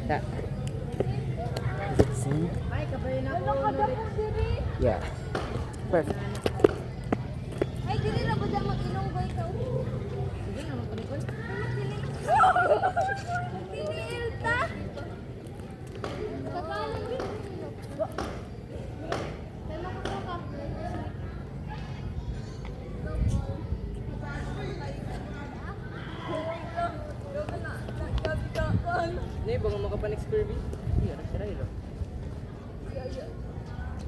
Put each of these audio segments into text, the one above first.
that. Is it same? Yeah. Perfect. Ay, dili na ba dyan mag-inom ko ikaw? Sige na, magpanikon. Tinil ta! Kakalan din. Dala ko ka. Hindi, bago makapanex Kirby. Hindi, sira hilo.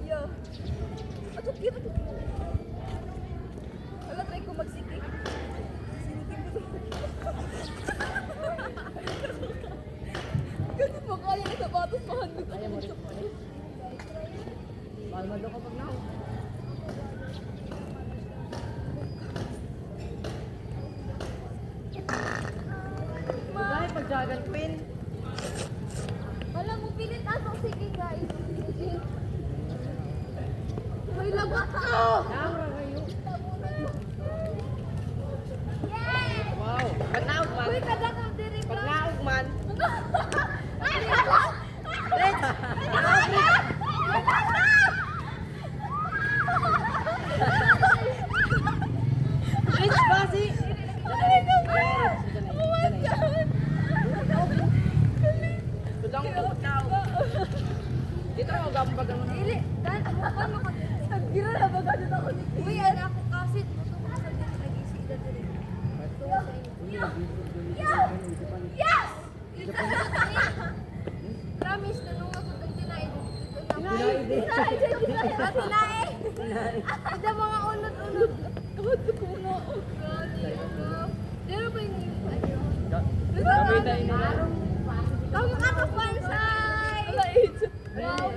Yo. Ato kira to. Wala try ko magsikip. Sinikim ko. Kasi mo kaya na sapatos mahandog ko. Ayaw mo rin. Malmado ka pag now. Dahil pag-jagan queen. Wala mo pilit aso. Sige guys. May lagot ako! Yes! Wow. Pag naog man. Uy, kadakam diri Pag ba? naog man. Ay, hala! Rich ba si? Ay, naman! Oh my God! Tudang ko pag naog. Dito ako gambag ang Ili, dan, bukan mo ka. Nagira na ba ganun ako ni Uy, anak ko kasi. Gusto ko sa dito nag-isip na diri. Yes! Yes! Promise, tanong ako ng tinaid. Tinaid! Ada mga unod-unod. Kahit ko na. Oh, God. Pero ba yung ano? Gamay tayo nila. Kamu ato pansay! Wow!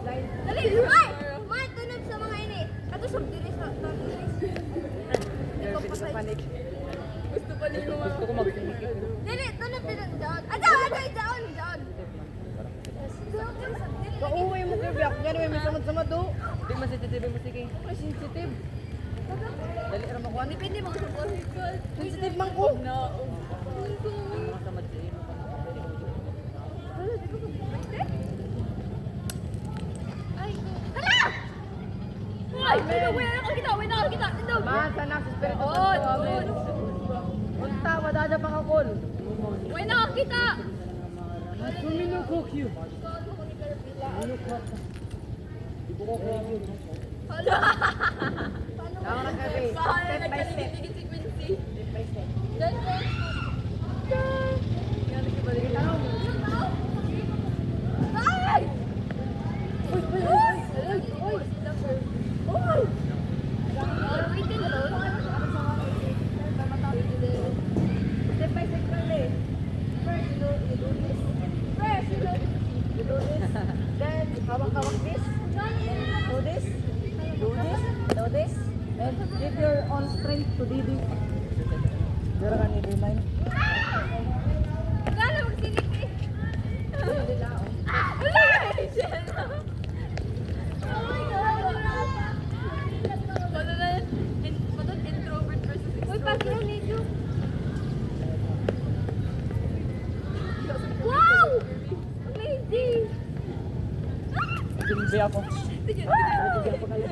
Dali! Ay! May tunod sa mga ini. Kato sa diri sa diri. Gusto pa nila. Gusto ko mag-tinik. Dili, tunod din down. Down! Down! Pauwi mo kayo, biyak. Gano'n may samad-samad do. Hindi man sensitive mo sige. Ay, sensitive. Dali ra makuha. Depende mga sa buhay ko. Sensitive man ko. No. Samad sa iyo. Ay! Hala! Ay! Wala nakakita! Ito! Man, sana sa Espiritu On! Santo. Unta, madada pa ka call. Wala nakakita! Sumino ko cute. Hala! Tama na kape. Bahala Step by step. nagkaligid si Quincy. Step by step. Diyan po. Yan, nagkibalik ka lang. Ay! Uy! Uy! Uy! Waitin doon. Step by step lang eh. First, you do this. First, you do this. Then, hawak-hawak this. Do this. Do this. Do this. And give your own strength to Didi. Dira ka ni Remind. Wala magsinik eh. Didi lang. Wala! Oh my God! Paano introvert versus extrovert? Uy, pag yun, medyo. Wow! Amazing! Jumbi ako. Jumbi ako kayo.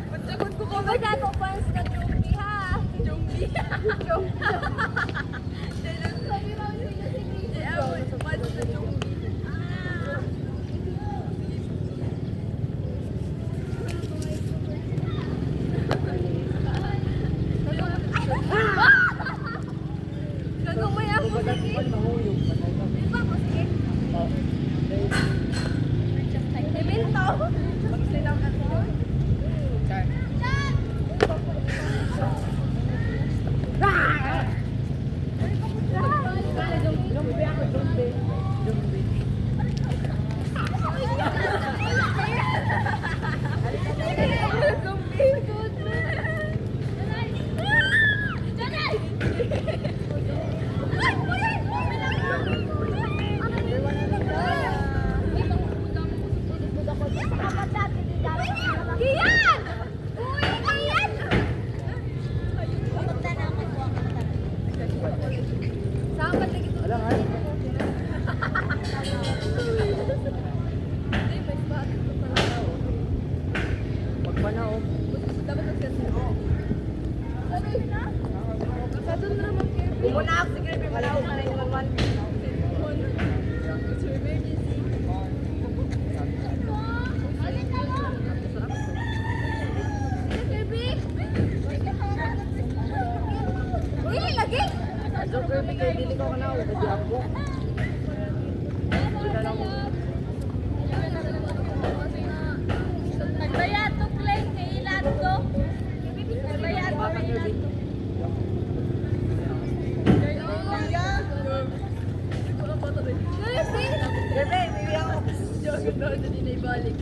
Pagsagot ko ka ba ako fans na Jumbi ha? Jumbi? Jumbi. Sabi mo yun na si Chris. Fans na Jumbi. Gagawin ako sige. Di ba ako sige? Emento? Mag-stay lang ka to. Char. Jumbi ako, jumbi. Jumbi. Kian! Uy, Kian! pa na oh. Dapat nagsasin ako. Sa doon na naman kayo. Umuna ako si Kirby, malawag na 911. Really lagi? So Kirby, kay dili ko ka na ako, kasi ako. Sila lang. Nagbayad to claim kay ilan to. Nagbayad to kay ilan to. Kirby, baby ako. Joke na, hindi na ibalik.